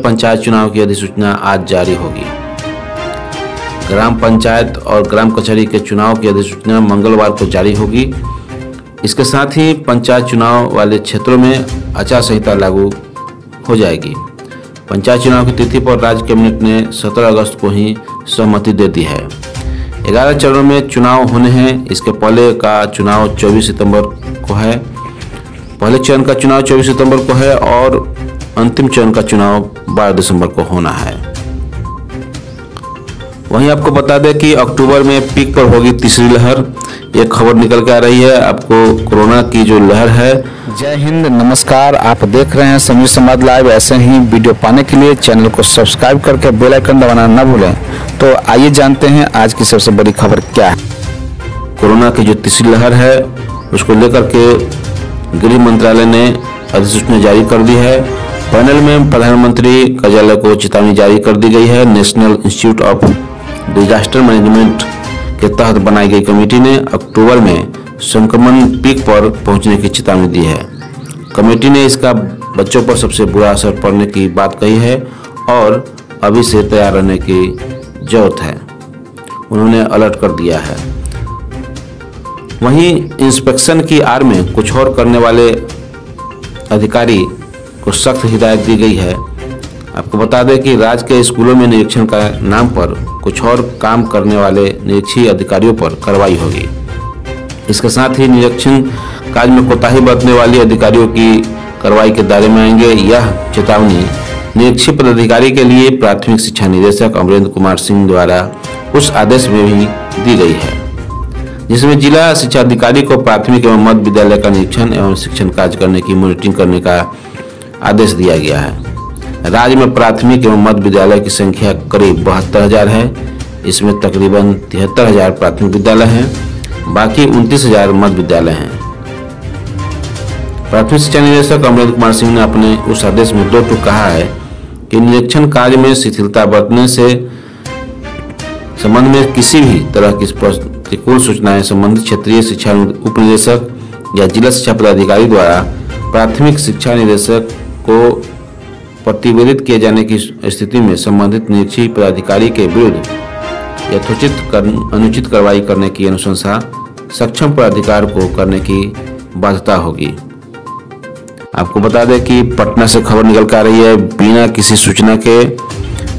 पंचायत चुनाव की अधिसूचना आज जारी होगी। ग्राम पंचायत और ग्राम कचहरी के चुनाव की अधिसूचना मंगलवार को जारी होगी। इसके साथ ही पंचायत चुनाव वाले क्षेत्रों में आचार संहिता लागू हो जाएगी। पंचायत चुनाव की तिथि पर राज्य कैबिनेट ने 17 अगस्त को ही सहमति दे दी है। 11 चरणों में चुनाव होने हैं। इसके पहले का चुनाव 24 सितंबर को है। पहले चरण का चुनाव 24 सितंबर को है और अंतिम चरण का चुनाव 12 दिसंबर को होना है। वहीं आपको बता दें कि अक्टूबर में पीक पर होगी तीसरी लहर। एक खबर निकल के आ रही है आपको कोरोना की जो लहर है। जय हिंद, नमस्कार। आप देख रहे हैं संयुक्त संवाद लाइव। ऐसे ही वीडियो पाने के लिए चैनल को सब्सक्राइब करके बेल आइकन दबाना न भूलें। तो आइए जानते हैं आज की सबसे बड़ी खबर क्या है। कोरोना की जो तीसरी लहर है उसको लेकर के गृह मंत्रालय ने अधिसूचना जारी कर दी है। पैनल में प्रधानमंत्री कार्यालय को चेतावनी जारी कर दी गई है। National institute of disaster management के तहत बनाई गई कमेटी ने अक्टूबर में संक्रमण पीक पर पहुंचने की चेतावनी दी है। कमेटी ने इसका बच्चों पर सबसे बुरा असर पड़ने की बात कही है और अभी से तैयार रहने की जरूरत है। उन्होंने अलर्ट कर दिया है। वहीं इंस्पेक्शन की आड़ में कुछ और करने वाले अधिकारी को सख्त हिदायत दी गई है। आपको बता दें कि राज्य के स्कूलों में निरीक्षण का नाम पर कुछ और काम करने वाले निरीक्षी अधिकारियों पर कार्रवाई होगी। इसके साथ ही निरीक्षण कार्य में कोताही बरतने वाले अधिकारियों की कार्रवाई के दायरे में आएंगे। यह चेतावनी निरीक्षी पदाधिकारी के लिए प्राथमिक शिक्षा निदेशक अमरेंद्र कुमार सिंह द्वारा उस आदेश में भी दी गई है, जिसमें जिला शिक्षा अधिकारी को प्राथमिक एवं मध्य विद्यालय का निरीक्षण एवं शिक्षण कार्य करने की मॉनिटरिंग करने का आदेश दिया गया है। राज्य में प्राथमिक एवं मध्य विद्यालय की संख्या करीब 72,000 है। इसमें तकरीबन 73,000 प्राथमिक विद्यालय हैं, बाकी 29,000 मध्य विद्यालय हैं। प्राथमिक शिक्षा निदेशक अमरेंद्र कुमार सिंह ने अपने उस आदेश में 2 टूक कहा है कि निरीक्षण कार्य में शिथिलता बरतने से संबंध में किसी भी तरह की प्रतिकूल सूचनाएं संबंधित क्षेत्रीय शिक्षा उप निदेशक या जिला शिक्षा पदाधिकारी द्वारा प्राथमिक शिक्षा निदेशक को प्रतिवेदित किए जाने की स्थिति में संबंधित निरीक्षी पदाधिकारी के विरुद्ध यथोचित अनुचित कार्रवाई करने की अनुशंसा सक्षम पदाधिकार को करने की बाध्यता होगी। आपको बता दें कि पटना से खबर निकल कर आ रही है, बिना किसी सूचना के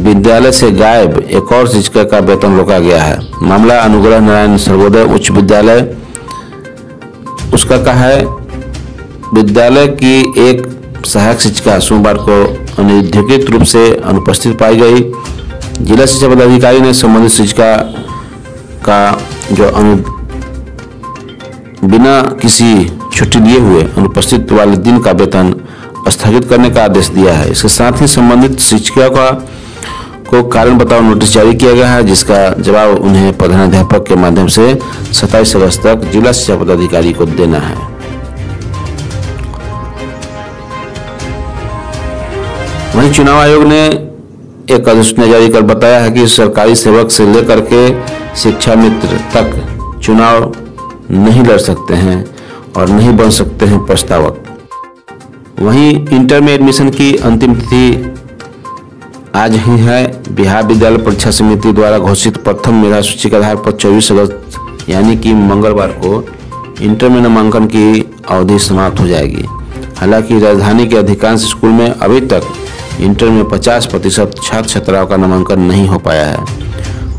विद्यालय से गायब एक और शिक्षक का वेतन रोका गया है। मामला अनुग्रह नारायण सर्वोदय उच्च विद्यालय उसका कहा है। विद्यालय की एक सहायक शिक्षिका सोमवार को अनधिकृत रूप से अनुपस्थित पाई गई। जिला शिक्षा पदाधिकारी ने संबंधित शिक्षिका का जो बिना किसी छुट्टी लिए हुए अनुपस्थित वाले दिन का वेतन स्थगित करने का आदेश दिया है। इसके साथ ही संबंधित शिक्षिका को कारण बताओ नोटिस जारी किया गया है, जिसका जवाब उन्हें प्रधानाध्यापक के माध्यम से 27 अगस्त तक जिला शिक्षा पदाधिकारी को देना है। वहीं चुनाव आयोग ने एक अधिसूचना जारी कर बताया है कि सरकारी सेवक से लेकर के शिक्षा मित्र तक चुनाव नहीं लड़ सकते हैं और नहीं बन सकते हैं प्रस्तावक। वहीं इंटर में एडमिशन की अंतिम तिथि आज ही है। बिहार विद्यालय परीक्षा समिति द्वारा घोषित प्रथम मेधा सूची के आधार पर 24 अगस्त यानी कि मंगलवार को इंटर में नामांकन की अवधि समाप्त हो जाएगी। हालांकि राजधानी के अधिकांश स्कूल में अभी तक इंटर में 50% छात्र छात्राओं का नामांकन नहीं हो पाया है।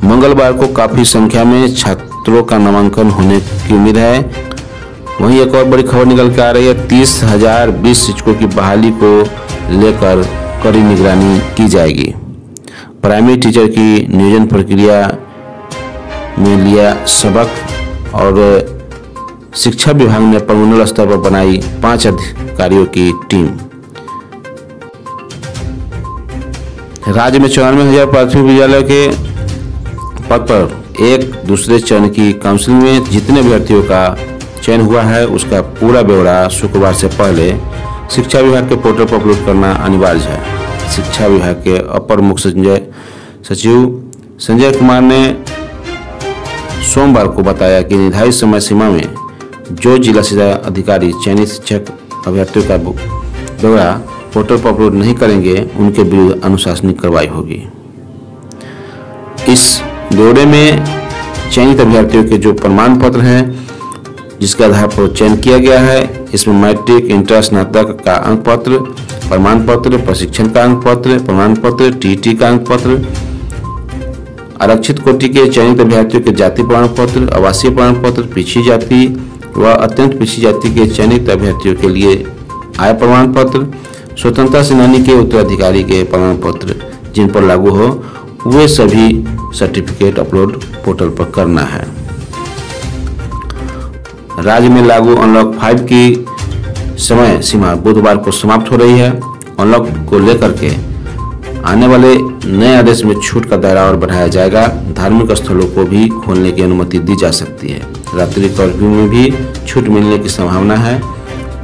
मंगलवार को काफ़ी संख्या में छात्रों का नामांकन होने की उम्मीद है। वहीं एक और बड़ी खबर निकल के आ रही है, 30,020 शिक्षकों की बहाली को लेकर कड़ी निगरानी की जाएगी। प्राइमरी टीचर की नियोजन प्रक्रिया में लिया सबक और शिक्षा विभाग ने प्रमंडल स्तर पर बनाई 5 अधिकारियों की टीम। राज्य में 94,000 प्राथमिक विद्यालय के पद पर एक दूसरे चरण की काउंसिलिंग में जितने अभ्यर्थियों का चयन हुआ है उसका पूरा ब्यौरा शुक्रवार से पहले शिक्षा विभाग के पोर्टल पर अपलोड करना अनिवार्य है। शिक्षा विभाग के अपर मुख्य सचिव संजय कुमार ने सोमवार को बताया कि निर्धारित समय सीमा में जो जिला शिक्षा अधिकारी चयनित शिक्षक अभ्यर्थियों का ब्यौरा पोर्टल पर अपलोड नहीं करेंगे उनके विरुद्ध अनुशासनिक कार्रवाई होगी। इस ब्यौरे में चयनित अभ्यर्थियों के जो प्रमाण पत्र हैं जिसके आधार पर चयन किया गया है, इसमें मैट्रिक, इंटर, स्नातक का अंक पत्र, प्रमाण पत्र, प्रशिक्षण का अंक पत्र, प्रमाण पत्र, टीटी का अंक पत्र, आरक्षित कोटि के चयनित अभ्यर्थियों के जाति प्रमाण पत्र, आवासीय प्रमाण पत्र, पिछड़ी जाति व अत्यंत पिछड़ी जाति के चयनित अभ्यर्थियों के लिए आय प्रमाण पत्र, स्वतंत्रता सेनानी के उत्तराधिकारी के प्रमाण पत्र जिन पर लागू हो वे सभी सर्टिफिकेट अपलोड पोर्टल पर करना है। राज्य में लागू अनलॉक 5 की समय सीमा बुधवार को समाप्त हो रही है। अनलॉक को लेकर के आने वाले नए आदेश में छूट का दायरा और बढ़ाया जाएगा। धार्मिक स्थलों को भी खोलने की अनुमति दी जा सकती है। रात्रि कर्फ्यू में भी छूट मिलने की संभावना है।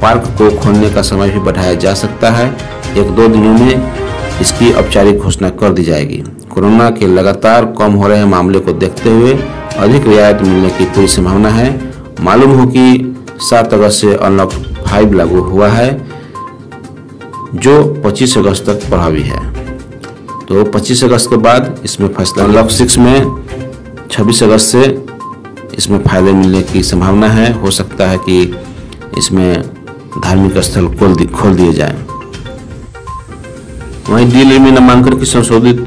पार्क को खोलने का समय भी बढ़ाया जा सकता है। 1-2 दिनों में इसकी औपचारिक घोषणा कर दी जाएगी। कोरोना के लगातार कम हो रहे मामले को देखते हुए अधिक रियायत मिलने की पूरी संभावना है। मालूम हो कि 7 अगस्त से अनलॉक 5 लागू हुआ है जो 25 अगस्त तक प्रभावी है। तो 25 अगस्त के बाद इसमें फैसला। अनलॉक 6 में 26 अगस्त से इसमें फायदे मिलने की संभावना है। हो सकता है कि इसमें धार्मिक स्थल खोल दिए जाएं। वहीं दिल्ली में नामांकन की संशोधित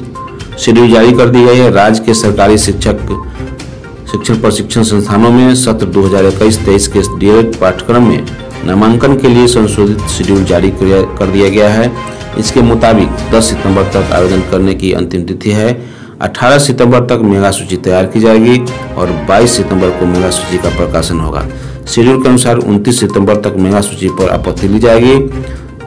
शेड्यूल जारी कर दी गई है। राज्य के सरकारी शिक्षण प्रशिक्षण संस्थानों में सत्र 2021-23 के डीएलएड पाठ्यक्रम में नामांकन के लिए संशोधित शेड्यूल जारी कर दिया गया है। इसके मुताबिक 10 सितंबर तक आवेदन करने की अंतिम तिथि है। 18 सितंबर तक मेगा सूची तैयार की जाएगी और 22 सितंबर को मेगा सूची का प्रकाशन होगा। शेड्यूल के अनुसार 29 सितंबर तक मेगा सूची पर आपत्ति ली जाएगी।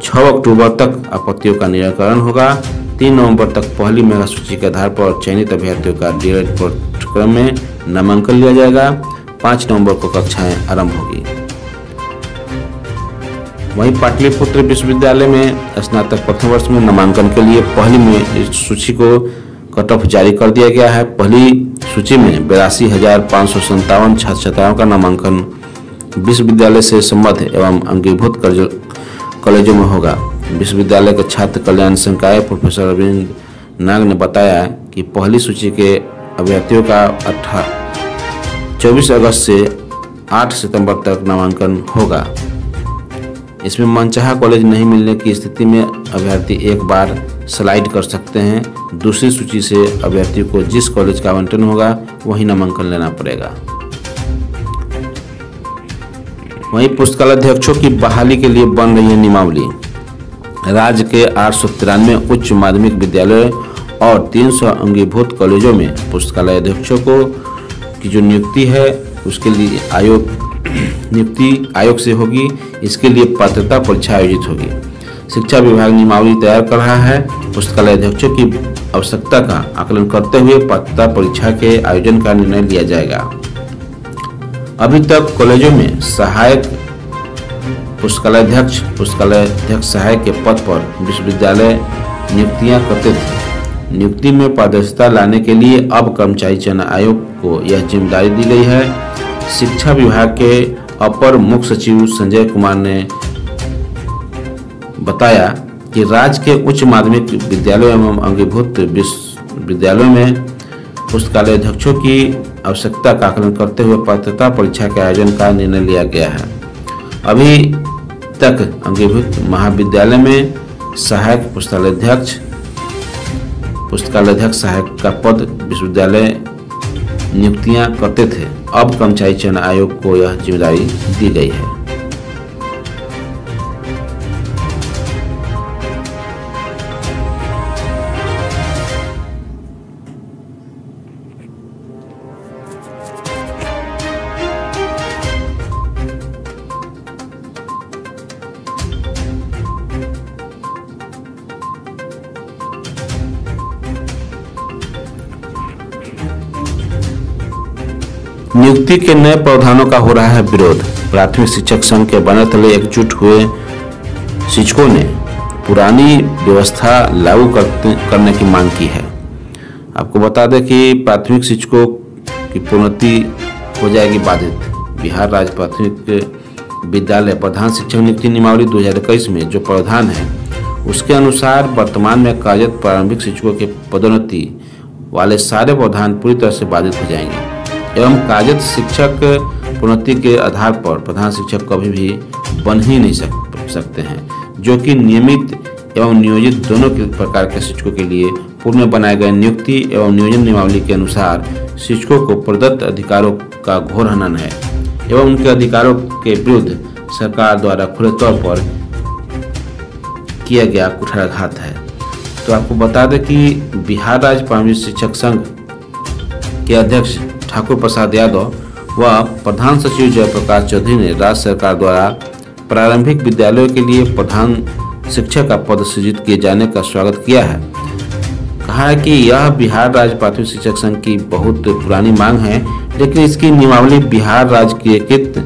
6 अक्टूबर तक आपत्तियों का निराकरण होगा। 3 नवंबर तक पहली मेगा सूची के आधार पर चयनित अभ्यर्थियों का डीएलएड पाठ्यक्रम में नामांकन लिया जाएगा। 5 नवंबर को कक्षाएं आरंभ होगी। वहीं पाटलिपुत्र विश्वविद्यालय में स्नातक प्रथम वर्ष में नामांकन के लिए पहली में सूची को कट ऑफ जारी कर दिया गया है। पहली सूची में 82,557 छात्र छात्राओं का नामांकन विश्वविद्यालय से संबद्ध एवं अंगीभूत कॉलेजों में होगा। विश्वविद्यालय के छात्र कल्याण संकाय प्रोफेसर अरविंद नाग ने बताया कि पहली सूची के अभ्यर्थियों का 24 अगस्त से 8 सितंबर तक नामांकन होगा। इसमें मनचाहा कॉलेज नहीं मिलने की स्थिति में अभ्यर्थी एक बार स्लाइड कर सकते हैं। दूसरी सूची से अभ्यर्थी को जिस कॉलेज का आवंटन होगा वही नामांकन लेना पड़ेगा। वहीं पुस्तकालयाध्यक्षों की बहाली के लिए बन रही है नियमावली। राज्य के 893 उच्च माध्यमिक विद्यालयों और 300 अंगीभूत कॉलेजों में पुस्तकालयाध्यक्षों को की जो नियुक्ति है उसके लिए नियुक्ति आयोग से होगी। इसके लिए पात्रता परीक्षा आयोजित होगी। शिक्षा विभाग नियमावली तैयार कर रहा है। पुस्तकालयाध्यक्षों की आवश्यकता का आकलन करते हुए पात्रता परीक्षा के आयोजन का निर्णय लिया जाएगा। अभी तक कॉलेजों में सहायक पुस्तकालयाध्यक्ष सहायक के पद पर विश्वविद्यालय नियुक्तियां करते थे। नियुक्ति में पारदर्शिता लाने के लिए अब कर्मचारी चयन आयोग को यह जिम्मेदारी दी गई है। शिक्षा विभाग के अपर मुख्य सचिव संजय कुमार ने बताया कि राज्य के उच्च माध्यमिक विद्यालयों एवं अंगीभूत विद्यालयों में पुस्तकालयाध्यक्षों की आवश्यकता का आकलन करते हुए पात्रता परीक्षा के आयोजन का निर्णय लिया गया है। अभी तक अंगीभूत महाविद्यालय में सहायक पुस्तकालयाध्यक्ष सहायक का पद विश्वविद्यालय नियुक्तियां करते थे। अब कर्मचारी चयन आयोग को यह जिम्मेदारी दी गई है। नियुक्ति के नए प्रावधानों का हो रहा है विरोध। प्राथमिक शिक्षक संघ के बैनर तले एकजुट हुए शिक्षकों ने पुरानी व्यवस्था लागू करने की मांग की है। आपको बता दें कि प्राथमिक शिक्षकों की प्रोन्नति हो जाएगी बाधित। बिहार राज्य प्राथमिक विद्यालय प्रधान शिक्षक नियुक्ति नियमावली 2021 में जो प्रावधान है उसके अनुसार वर्तमान में कार्यरत प्रारंभिक शिक्षकों के पदोन्नति वाले सारे प्रावधान पूरी तरह से बाधित हो जाएंगे एवं कार्यरत शिक्षक प्रोन्नति के आधार पर प्रधान शिक्षक कभी भी बन ही नहीं सकते हैं, जो कि नियमित एवं नियोजित दोनों प्रकार के शिक्षकों के लिए पूर्व में बनाए गए नियुक्ति एवं नियोजन नियमावली के अनुसार शिक्षकों को प्रदत्त अधिकारों का घोर हनन है एवं उनके अधिकारों के विरुद्ध सरकार द्वारा खुले तौर पर किया गया कुठाराघात है। तो आपको बता दें कि बिहार राज्य प्राथमिक शिक्षक संघ के अध्यक्ष ठाकुर प्रसाद यादव व प्रधान सचिव जयप्रकाश चौधरी ने राज्य सरकार द्वारा प्रारंभिक विद्यालयों के लिए प्रधान शिक्षक का पद सृजित किए जाने का स्वागत किया है। कहा है कि यह बिहार राज्य प्राथमिक शिक्षक संघ की बहुत पुरानी मांग है, लेकिन इसकी नियमावली बिहार राज्य की एकीकृत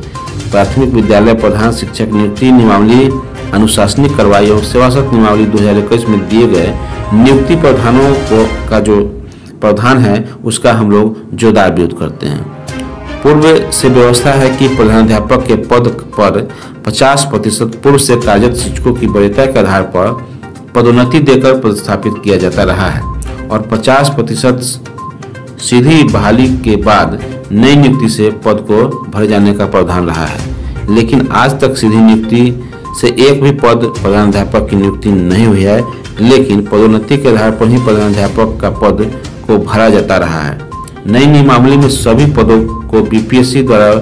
प्राथमिक विद्यालय प्रधान शिक्षक नियुक्ति नियमावली, अनुशासनिक कार्रवाई और सेवाशर्त नियमावली 2021 में दिए गए नियुक्ति प्रावधानों का जो प्रावधान है उसका हम लोग जोरदार विरोध करते हैं। पूर्व से व्यवस्था है कि प्रधानाध्यापक के पद पर 50% पूर्व से कार्यरत शिक्षकों की वरीयता के आधार पर पदोन्नति देकर पदस्थापित किया जाता रहा है और 50% सीधी बहाली के बाद नई नियुक्ति से पद को भरे जाने का प्रावधान रहा है। लेकिन आज तक सीधी नियुक्ति से एक भी पद प्रधानाध्यापक की नियुक्ति नहीं हुई है, लेकिन पदोन्नति के आधार पर ही प्रधानाध्यापक का पद को भरा जाता रहा है। नई नियमावली में सभी पदों को बीपीएससी द्वारा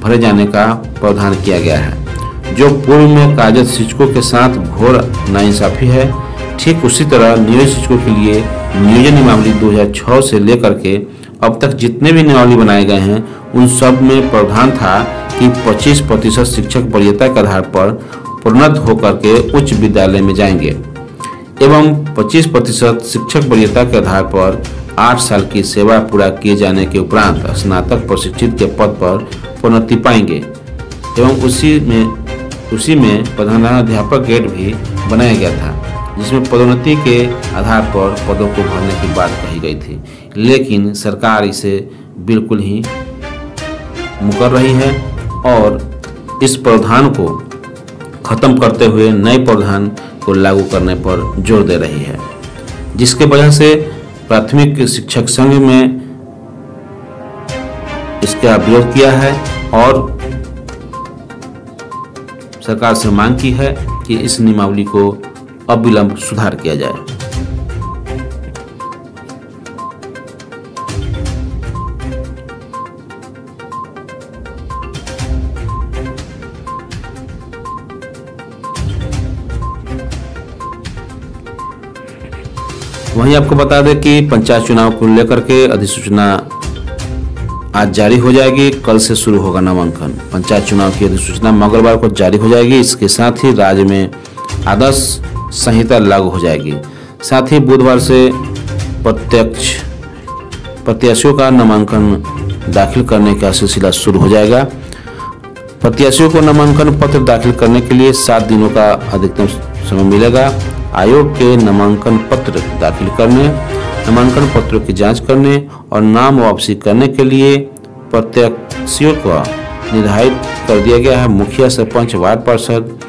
भरे जाने का प्रावधान किया गया है, जो पूर्व में कार्यरत शिक्षकों के साथ घोर नाइंसाफी है। ठीक उसी तरह नियोजित शिक्षकों के लिए नियोजन नियमावली 2006 से लेकर के अब तक जितने भी नियमावली बनाए गए हैं उन सब में प्रावधान था कि 25% शिक्षक वरीयता के आधार पर प्रोन्नत होकर के उच्च विद्यालय में जाएंगे एवं 25% शिक्षक वरीयता के आधार पर 8 साल की सेवा पूरा किए जाने के उपरांत स्नातक प्रशिक्षित के पद पर प्रोन्नति पाएंगे एवं उसी में प्रधानाध्यापक ग्रेड भी बनाया गया था, जिसमें पदोन्नति के आधार पर पदों को भरने की बात कही गई थी। लेकिन सरकार इसे बिल्कुल ही मुकर रही है और इस प्रावधान को खत्म करते हुए नए प्रावधान को लागू करने पर जोर दे रही है, जिसके वजह से प्राथमिक शिक्षक संघ में इसका विरोध किया है और सरकार से मांग की है कि इस नियमावली को अविलंब सुधार किया जाए। वहीं आपको बता दें कि पंचायत चुनाव को लेकर के अधिसूचना आज जारी हो जाएगी। कल से शुरू होगा नामांकन। पंचायत चुनाव की अधिसूचना मंगलवार को जारी हो जाएगी। इसके साथ ही राज्य में आदर्श संहिता लागू हो जाएगी। साथ ही बुधवार से प्रत्याशियों का नामांकन दाखिल करने का सिलसिला शुरू हो जाएगा। प्रत्याशियों को नामांकन पत्र दाखिल करने के लिए 7 दिनों का अधिकतम समय मिलेगा। आयोग के नामांकन पत्र दाखिल करने, नामांकन पत्रों की जांच करने और नाम वापसी करने के लिए प्रत्याशियों को निर्धारित कर दिया गया है। मुखिया, सरपंच, वार्ड पार्षद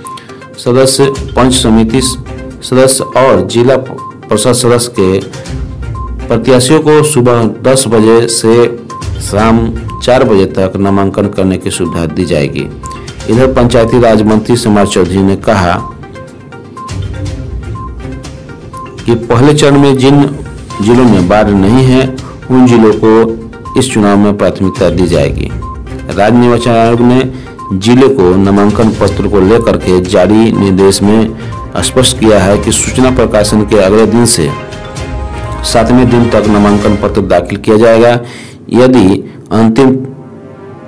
सदस्य, पंच समिति सदस्य और जिला परिषद सदस्य के प्रत्याशियों को सुबह 10 बजे से शाम 4 बजे तक नामांकन करने की सुविधा दी जाएगी। इधर पंचायती राज मंत्री समाज चौधरी ने कहा कि पहले चरण में जिन जिलों में बाढ़ नहीं है उन जिलों को इस चुनाव में प्राथमिकता दी जाएगी। राज्य निर्वाचन आयोग ने जिले को नामांकन पत्र को लेकर के जारी निर्देश में स्पष्ट किया है कि सूचना प्रकाशन के अगले दिन से 7वें दिन तक नामांकन पत्र दाखिल किया जाएगा। यदि अंतिम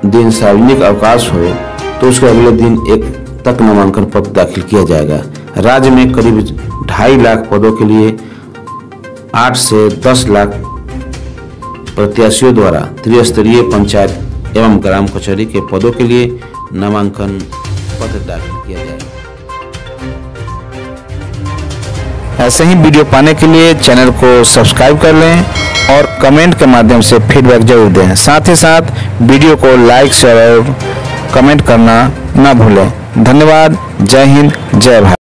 दिन सार्वजनिक अवकाश हो तो उसके अगले दिन 1 तक नामांकन पत्र दाखिल किया जाएगा। राज्य में करीब 2.5 लाख पदों के लिए 8 से 10 लाख प्रत्याशियों द्वारा त्रिस्तरीय पंचायत एवं ग्राम कचहरी के पदों के लिए नामांकन पत्र दाखिल किया जाएगा। ऐसे ही वीडियो पाने के लिए चैनल को सब्सक्राइब कर लें और कमेंट के माध्यम से फीडबैक जरूर दें। साथ ही साथ वीडियो को लाइक, शेयर और कमेंट करना ना भूलें। धन्यवाद। जय हिंद, जय भारत।